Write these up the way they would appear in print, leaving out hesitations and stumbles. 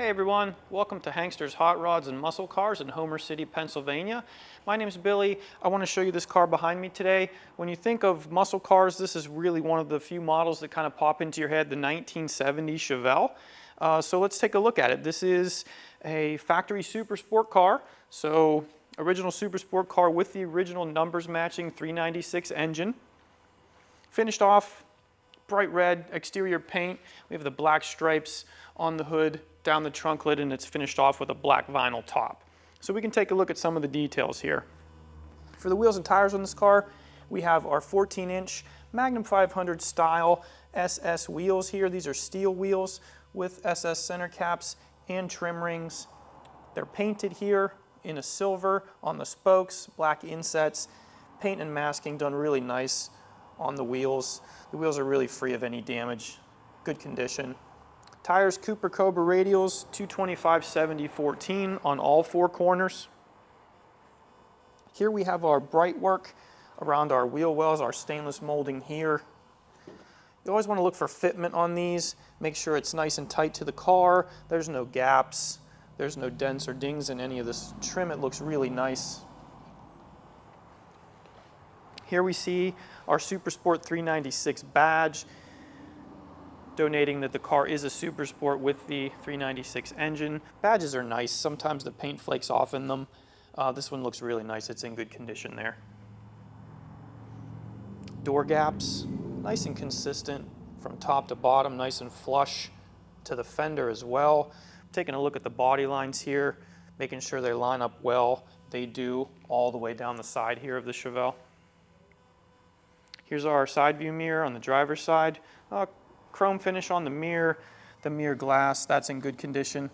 Hey everyone, welcome to Hankster's Hot Rods and Muscle Cars in Homer City, Pennsylvania. My name is Billy. I want to show you this car behind me today. When you think of muscle cars, this is really one of the few models that kind of pop into your head, the 1970 Chevelle. So let's take a look at it. This is a factory super sport car. So original super sport car with the original numbers matching 396 engine. Finished off bright red exterior paint. We have the black stripes on the hood, down the trunk lid, and it's finished off with a black vinyl top. So we can take a look at some of the details here. For the wheels and tires on this car, we have our 14-inch Magnum 500 style SS wheels here. These are steel wheels with SS center caps and trim rings. They're painted here in a silver on the spokes, black insets, paint and masking done really nice on the wheels. The wheels are really free of any damage, good condition. Tires, Cooper Cobra radials, 225/70/14 on all four corners. Here we have our bright work around our wheel wells, our stainless molding here. You always want to look for fitment on these, make sure it's nice and tight to the car. There's no gaps, there's no dents or dings in any of this trim. It looks really nice. Here we see our Super Sport 396 badge, donating that the car is a Super Sport with the 396 engine. Badges are nice. Sometimes the paint flakes off in them. This one looks really nice. It's in good condition there. Door gaps, nice and consistent from top to bottom, nice and flush to the fender as well. Taking a look at the body lines here, making sure they line up well. They do all the way down the side here of the Chevelle. Here's our side view mirror on the driver's side. Chrome finish on the mirror glass, that's in good condition.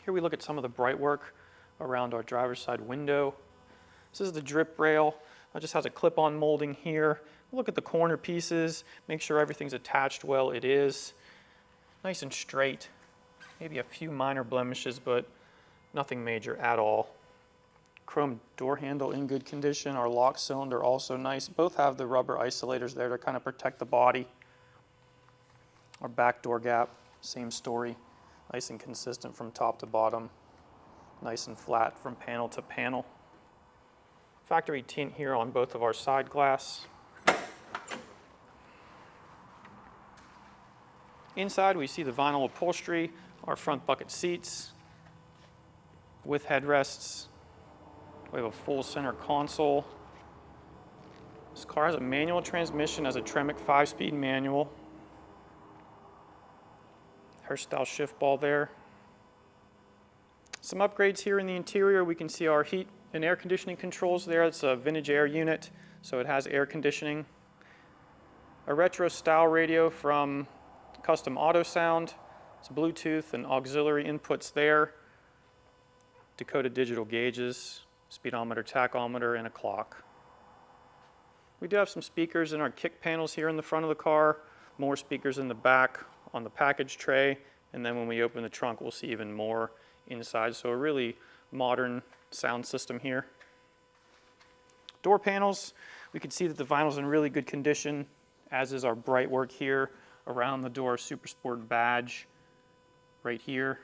Here we look at some of the bright work around our driver's side window. This is the drip rail. It just has a clip-on molding here. Look at the corner pieces, make sure everything's attached well. It is. Nice and straight. Maybe a few minor blemishes, but nothing major at all. Chrome door handle in good condition. Our lock cylinder also nice. Both have the rubber isolators there to kind of protect the body. Our back door gap, same story. Nice and consistent from top to bottom. Nice and flat from panel to panel. Factory tint here on both of our side glass. Inside we see the vinyl upholstery, our front bucket seats with headrests. We have a full center console. This car has a manual transmission, has a Tremec 5-speed manual. Hairstyle shift ball there. Some upgrades here in the interior. We can see our heat and air conditioning controls there. It's a vintage air unit, so it has air conditioning. A retro style radio from custom Autosound. It's Bluetooth and auxiliary inputs there. Dakota digital gauges, speedometer, tachometer, and a clock. We do have some speakers in our kick panels here in the front of the car, more speakers in the back on the package tray, and then when we open the trunk we'll see even more inside. So a really modern sound system here. Door panels, we can see that the vinyl's in really good condition, as is our bright work here around the door. Super Sport badge right here.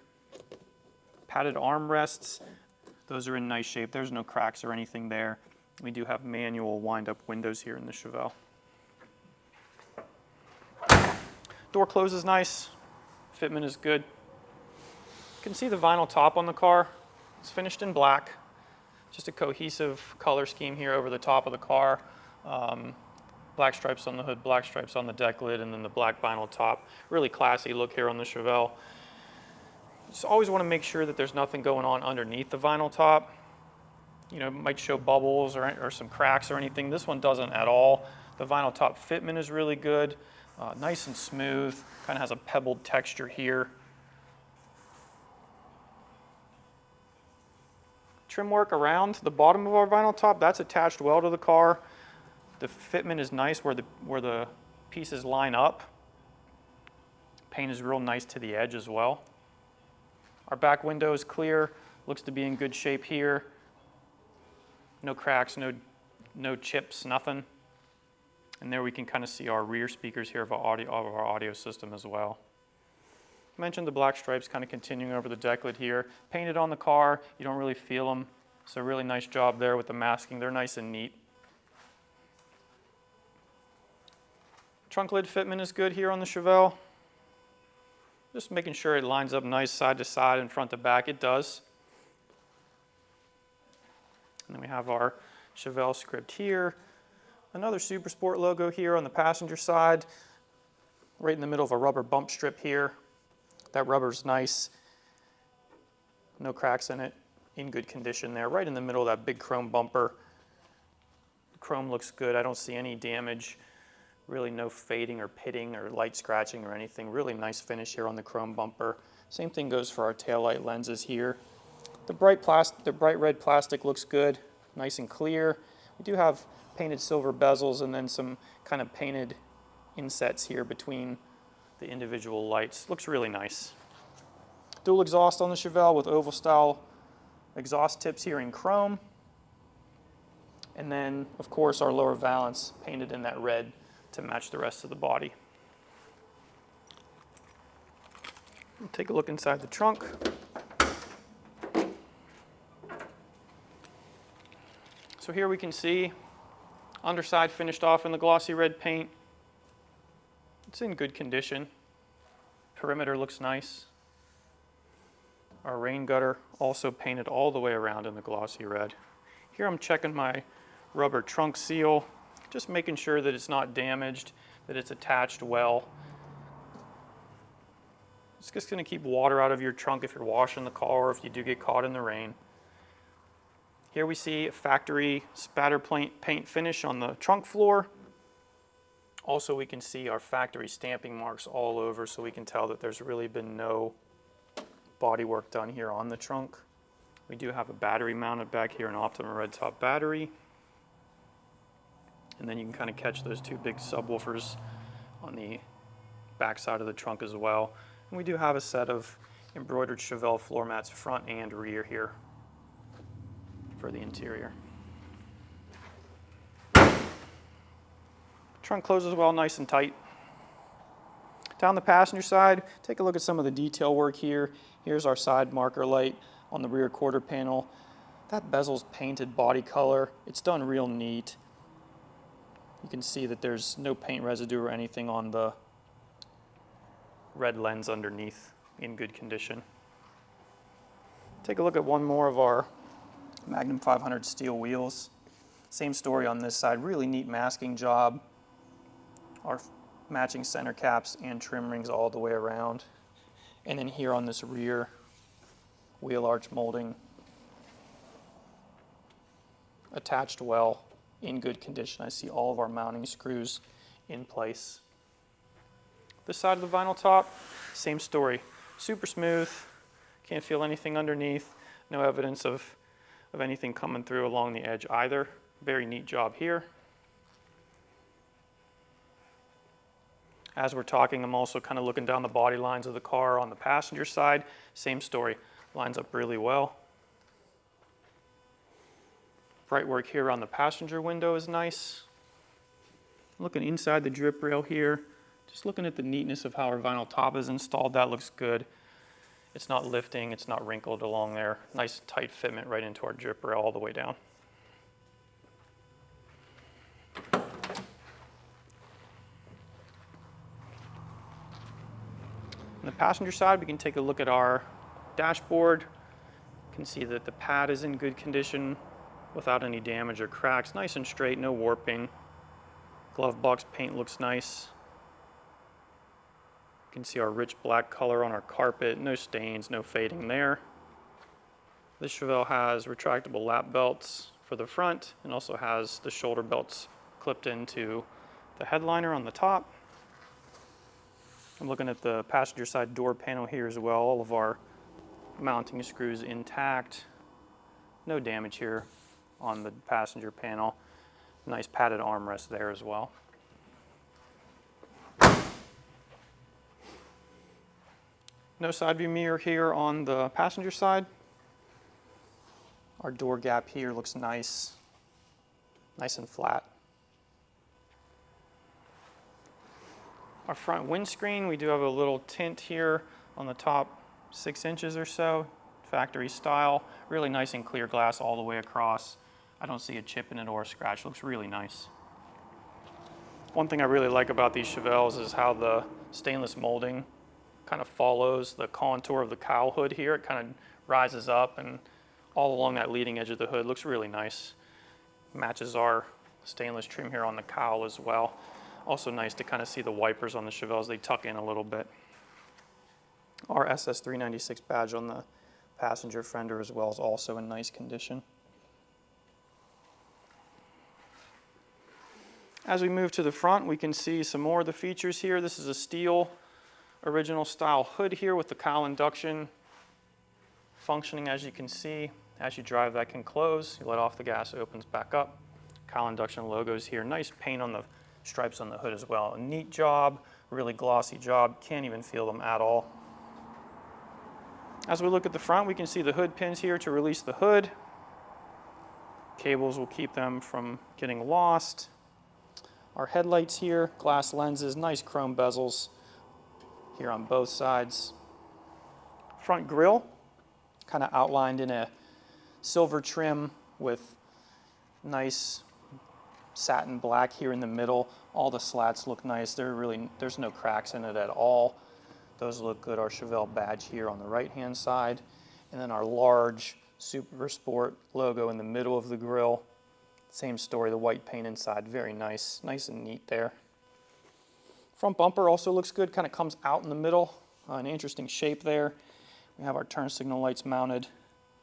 Padded armrests. Those are in nice shape. There's no cracks or anything there. We do have manual wind-up windows here in the Chevelle. Door closes nice. Fitment is good. You can see the vinyl top on the car. It's finished in black. Just a cohesive color scheme here over the top of the car. Black stripes on the hood, black stripes on the deck lid, and then the black vinyl top. Really classy look here on the Chevelle. Just always want to make sure that there's nothing going on underneath the vinyl top. You know, it might show bubbles or some cracks or anything. This one doesn't at all. The vinyl top fitment is really good, nice and smooth, kind of has a pebbled texture here. Trim work around the bottom of our vinyl top, that's attached well to the car. The fitment is nice where the pieces line up. Paint is real nice to the edge as well. Our back window is clear, looks to be in good shape here. No cracks, no chips, nothing. And there we can kind of see our rear speakers here of our audio system as well. I mentioned the black stripes kind of continuing over the deck lid here. Painted on the car, you don't really feel them. So really nice job there with the masking. They're nice and neat. Trunk lid fitment is good here on the Chevelle. Just making sure it lines up nice side to side and front to back. It does. And then we have our Chevelle script here. Another Super Sport logo here on the passenger side. Right in the middle of a rubber bump strip here. That rubber's nice. No cracks in it. In good condition there. Right in the middle of that big chrome bumper. The chrome looks good. I don't see any damage. Really no fading or pitting or light scratching or anything. Really nice finish here on the chrome bumper. Same thing goes for our taillight lenses here. The bright red plastic looks good. Nice and clear. We do have painted silver bezels and then some kind of painted insets here between the individual lights. Looks really nice. Dual exhaust on the Chevelle with oval style exhaust tips here in chrome. And then, of course, our lower valance painted in that red to match the rest of the body. We'll take a look inside the trunk. So here we can see underside finished off in the glossy red paint. It's in good condition. Perimeter looks nice. Our rain gutter also painted all the way around in the glossy red. Here I'm checking my rubber trunk seal, just making sure that it's not damaged, that it's attached well. It's just going to keep water out of your trunk if you're washing the car or if you do get caught in the rain. Here we see a factory spatter paint finish on the trunk floor. Also, we can see our factory stamping marks all over, so we can tell that there's really been no body work done here on the trunk. We do have a battery mounted back here, an Optima red top battery. And then you can kind of catch those two big subwoofers on the back side of the trunk as well. And we do have a set of embroidered Chevelle floor mats front and rear here for the interior. Trunk closes well, nice and tight. Down the passenger side, take a look at some of the detail work here. Here's our side marker light on the rear quarter panel. That bezel's painted body color. It's done real neat. You can see that there's no paint residue or anything on the red lens underneath, in good condition. Take a look at one more of our Magnum 500 steel wheels. Same story on this side, really neat masking job. Our matching center caps and trim rings all the way around. And then here on this rear wheel arch molding, attached well, in good condition. I see all of our mounting screws in place. This side of the vinyl top, same story. Super smooth, can't feel anything underneath, no evidence of anything coming through along the edge either. Very neat job here. As we're talking, I'm also kind of looking down the body lines of the car on the passenger side. Same story, lines up really well. Bright work here on the passenger window is nice. Looking inside the drip rail here, just looking at the neatness of how our vinyl top is installed, that looks good. It's not lifting, it's not wrinkled along there. Nice tight fitment right into our drip rail all the way down. On the passenger side, we can take a look at our dashboard. You can see that the pad is in good condition without any damage or cracks. Nice and straight, no warping. Glove box paint looks nice. You can see our rich black color on our carpet. No stains, no fading there. This Chevelle has retractable lap belts for the front and also has the shoulder belts clipped into the headliner on the top. I'm looking at the passenger side door panel here as well. All of our mounting screws intact. No damage here on the passenger panel. Nice padded armrest there as well. No side view mirror here on the passenger side. Our door gap here looks nice and flat. Our front windscreen, we do have a little tint here on the top 6 inches or so, factory style. Really nice and clear glass all the way across. I don't see a chip in it or a scratch. Looks really nice. One thing I really like about these Chevelles is how the stainless molding kind of follows the contour of the cowl hood here. It kind of rises up and all along that leading edge of the hood. Looks really nice. Matches our stainless trim here on the cowl as well. Also nice to kind of see the wipers on the Chevelles. They tuck in a little bit. Our SS396 badge on the passenger fender as well is also in nice condition. As we move to the front, we can see some more of the features here. This is a steel original style hood here with the Cowl induction functioning, as you can see. As you drive, that can close. You let off the gas, it opens back up. Cowl induction logos here. Nice paint on the stripes on the hood as well. A neat job, really glossy job. Can't even feel them at all. As we look at the front, we can see the hood pins here to release the hood. Cables will keep them from getting lost. Our headlights here, glass lenses, nice chrome bezels here on both sides. Front grille, kind of outlined in a silver trim with nice satin black here in the middle. All the slats look nice. There's no cracks in it at all. Those look good. Our Chevelle badge here on the right-hand side. And then our large Super Sport logo in the middle of the grille. Same story, the white paint inside, very nice. Nice and neat there. Front bumper also looks good, kind of comes out in the middle. An interesting shape there. We have our turn signal lights mounted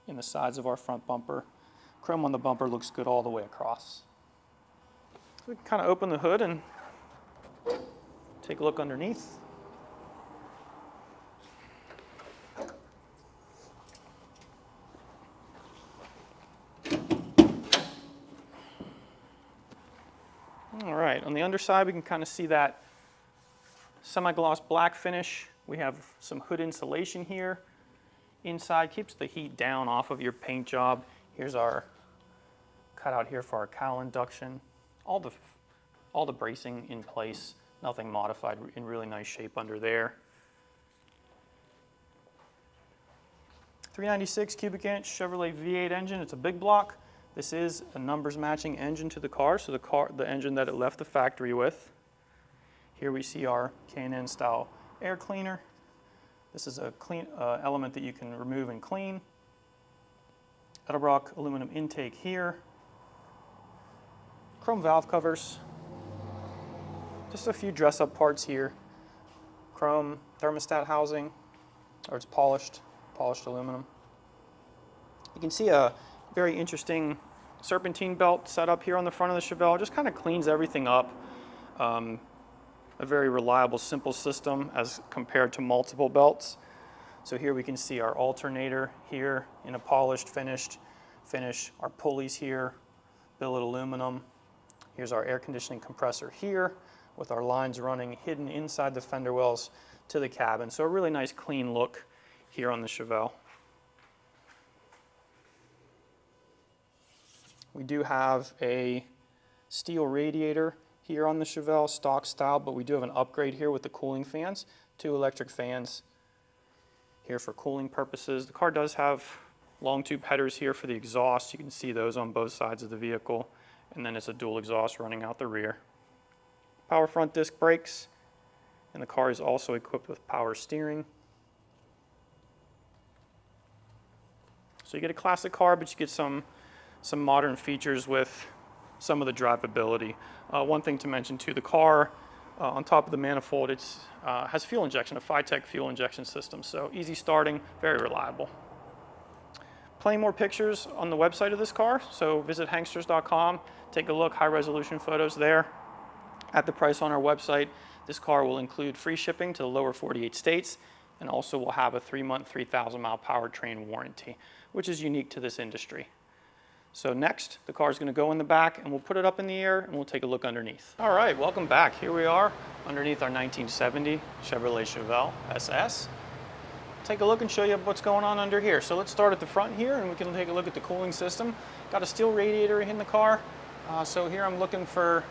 in the sides of our front bumper. Chrome on the bumper looks good all the way across. We can kind of open the hood and take a look underneath. All right, on the underside we can kind of see that semi-gloss black finish. We have some hood insulation here. Inside keeps the heat down off of your paint job. Here's our cutout here for our cowl induction. All the bracing in place, nothing modified, in really nice shape under there. 396 cubic inch Chevrolet V8 engine. It's a big block. This is a numbers matching engine to the car, so the engine that it left the factory with. Here we see our K&N style air cleaner. This is a clean element that you can remove and clean. Edelbrock aluminum intake here. Chrome valve covers. Just a few dress-up parts here. Chrome thermostat housing, or it's polished aluminum. You can see a very interesting serpentine belt set up here on the front of the Chevelle. Just kind of cleans everything up. A very reliable, simple system as compared to multiple belts. So here we can see our alternator here in a polished finish. Our pulleys here, billet aluminum. Here's our air conditioning compressor here with our lines running hidden inside the fender wells to the cabin. So a really nice clean look here on the Chevelle. We do have a steel radiator here on the Chevelle, stock style, but we do have an upgrade here with the cooling fans. 2 electric fans here for cooling purposes. The car does have long tube headers here for the exhaust. You can see those on both sides of the vehicle. And then it's a dual exhaust running out the rear. Power front disc brakes. And the car is also equipped with power steering. So you get a classic car, but you get some modern features with some of the drivability. One thing to mention too, the car on top of the manifold, it has fuel injection, a FiTech fuel injection system. So easy starting, very reliable. Plenty more pictures on the website of this car. So visit hanksters.com, take a look, high resolution photos there. At the price on our website, this car will include free shipping to the lower 48 states and also will have a 3-month, 3,000 mile powertrain warranty, which is unique to this industry. So next, the car is going to go in the back and we'll put it up in the air and we'll take a look underneath. All right, welcome back. Here we are underneath our 1970 Chevrolet Chevelle SS. Take a look and show you what's going on under here. So let's start at the front here and we can take a look at the cooling system. Got a steel radiator in the car. So here I'm looking for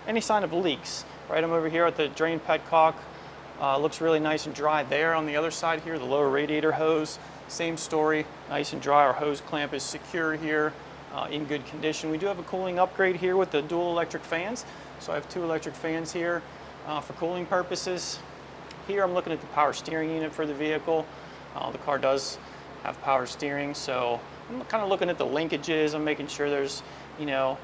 any sign of leaks. Right, I'm over here at the drain petcock. Looks really nice and dry there. On the other side here, the lower radiator hose, same story, nice and dry. Our hose clamp is secure here, in good condition. We do have a cooling upgrade here with the dual electric fans. So I have 2 electric fans here for cooling purposes. Here I'm looking at the power steering unit for the vehicle. The car does have power steering, so I'm kind of looking at the linkages. I'm making sure there's, you know,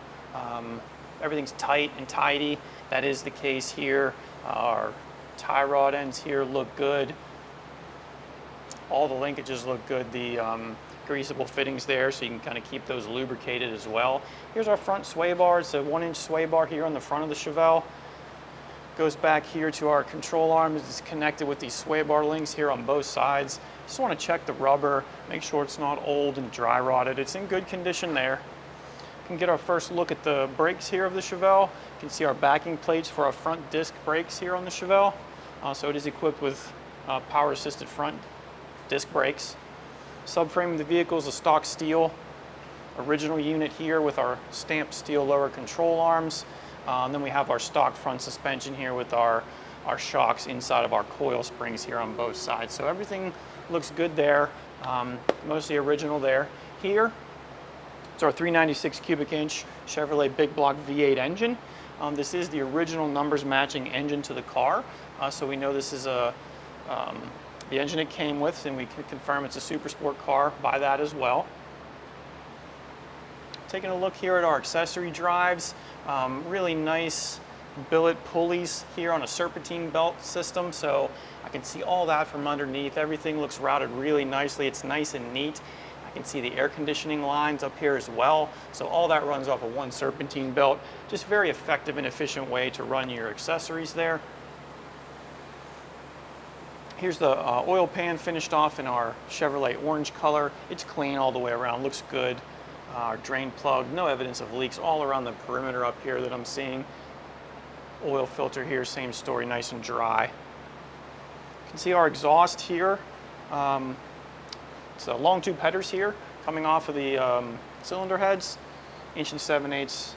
everything's tight and tidy. That is the case here. Our tie rod ends here look good. All the linkages look good. The greasable fittings there, so you can kind of keep those lubricated as well. Here's our front sway bar. It's a 1-inch sway bar here on the front of the Chevelle. Goes back here to our control arm. It's connected with these sway bar links here on both sides. Just want to check the rubber, make sure it's not old and dry rotted. It's in good condition there. You can get our first look at the brakes here of the Chevelle. You can see our backing plates for our front disc brakes here on the Chevelle. So it is equipped with power assisted front disc brakes. Subframe of the vehicle is a stock steel. Original unit here with our stamped steel lower control arms. And then we have our stock front suspension here with our shocks inside of our coil springs here on both sides. So everything looks good there, mostly original there. Here, it's our 396 cubic inch Chevrolet big block V8 engine. This is the original numbers matching engine to the car. So we know this is the engine it came with, and we can confirm it's a super sport car by that as well. Taking a look here at our accessory drives, really nice billet pulleys here on a serpentine belt system, so I can see all that from underneath. Everything looks routed really nicely. It's nice and neat. I can see the air conditioning lines up here as well, so all that runs off of one serpentine belt. Just very effective and efficient way to run your accessories there. Here's the oil pan finished off in our Chevrolet orange color. It's clean all the way around, looks good. Our drain plug, no evidence of leaks all around the perimeter up here that I'm seeing. Oil filter here, same story, nice and dry. You can see our exhaust here. It's a long tube headers here coming off of the cylinder heads, 1 7/8 inches.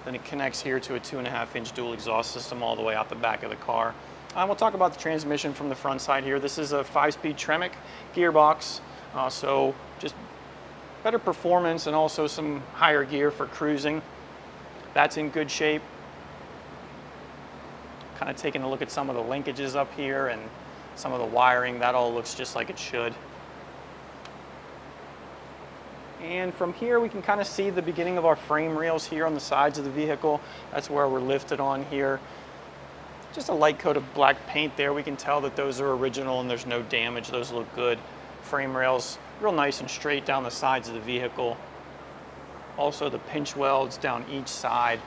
Then it connects here to a 2.5-inch dual exhaust system all the way out the back of the car. We'll talk about the transmission from the front side here. This is a 5-speed Tremec gearbox, so just better performance and also some higher gear for cruising. That's in good shape. Kind of taking a look at some of the linkages up here and some of the wiring. That all looks just like it should. And from here we can kind of see the beginning of our frame rails here on the sides of the vehicle. That's where we're lifted on here. Just a light coat of black paint there. We can tell that those are original and there's no damage. Those look good. Frame rails real nice and straight down the sides of the vehicle. Also the pinch welds down each side,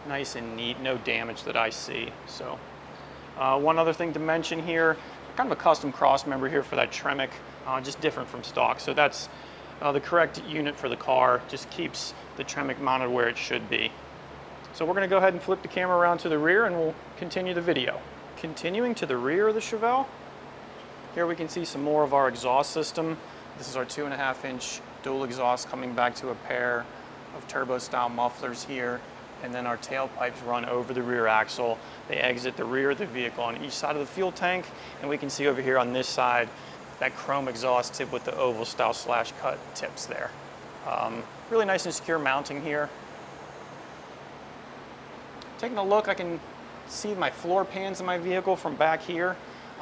nice and neat, no damage that I see. So one other thing to mention here, kind of a custom cross member here for that Tremec, just different from stock. So that's the correct unit for the car, just keeps the Tremec mounted where it should be. So we're going to go ahead and flip the camera around to the rear and we'll continue the video. Continuing to the rear of the Chevelle, here we can see some more of our exhaust system. This is our 2.5-inch dual exhaust coming back to a pair of turbo style mufflers here, and then our tailpipes run over the rear axle. They exit the rear of the vehicle on each side of the fuel tank, and we can see over here on this side that chrome exhaust tip with the oval style slash cut tips there. Really nice and secure mounting here. Taking a look, I can see my floor pans in my vehicle from back here.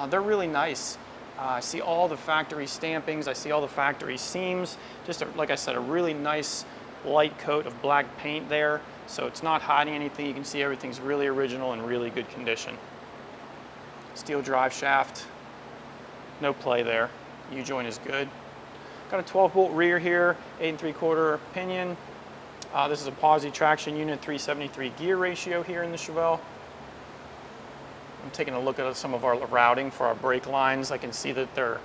They're really nice. I see all the factory stampings, I see all the factory seams. Just like I said, a really nice light coat of black paint there, so it's not hiding anything. You can see everything's really original and really good condition. Steel drive shaft, no play there. U-joint is good. Got a 12-bolt rear here, 8 3/4 pinion. This is a POSI traction unit, 373 gear ratio here in the Chevelle. I'm taking a look at some of our routing for our brake lines. I can see that the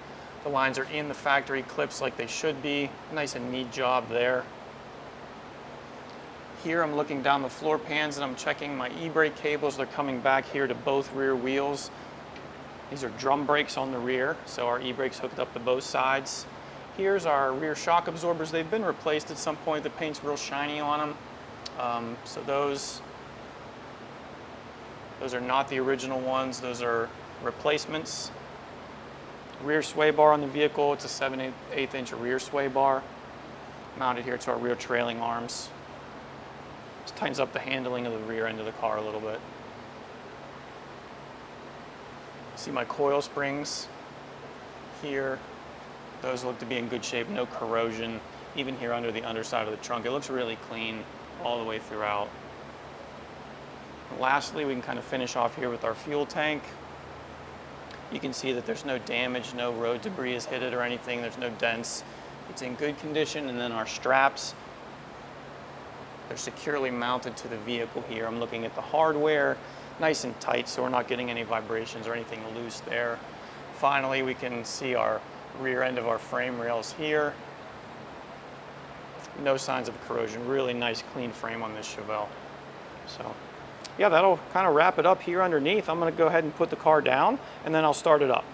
lines are in the factory clips like they should be. Nice and neat job there. Here I'm looking down the floor pans and I'm checking my e-brake cables. They're coming back here to both rear wheels. These are drum brakes on the rear, so our e-brakes hooked up to both sides. Here's our rear shock absorbers. They've been replaced at some point. The paint's real shiny on them. So those Those are not the original ones. Those are replacements. Rear sway bar on the vehicle. It's a 7/8 inch rear sway bar mounted here to our rear trailing arms. This tightens up the handling of the rear end of the car a little bit. See my coil springs here. Those look to be in good shape, no corrosion. Even here under the underside of the trunk, it looks really clean all the way throughout. And lastly, we can kind of finish off here with our fuel tank. You can see that there's no damage, no road debris has hit it or anything, there's no dents. It's in good condition. And then our straps, they're securely mounted to the vehicle here. I'm looking at the hardware, nice and tight, so we're not getting any vibrations or anything loose there. Finally, we can see our rear end of our frame rails here. No signs of corrosion. Really nice, clean frame on this Chevelle. So, yeah, that'll kind of wrap it up here underneath. I'm going to go ahead and put the car down, and then I'll start it up.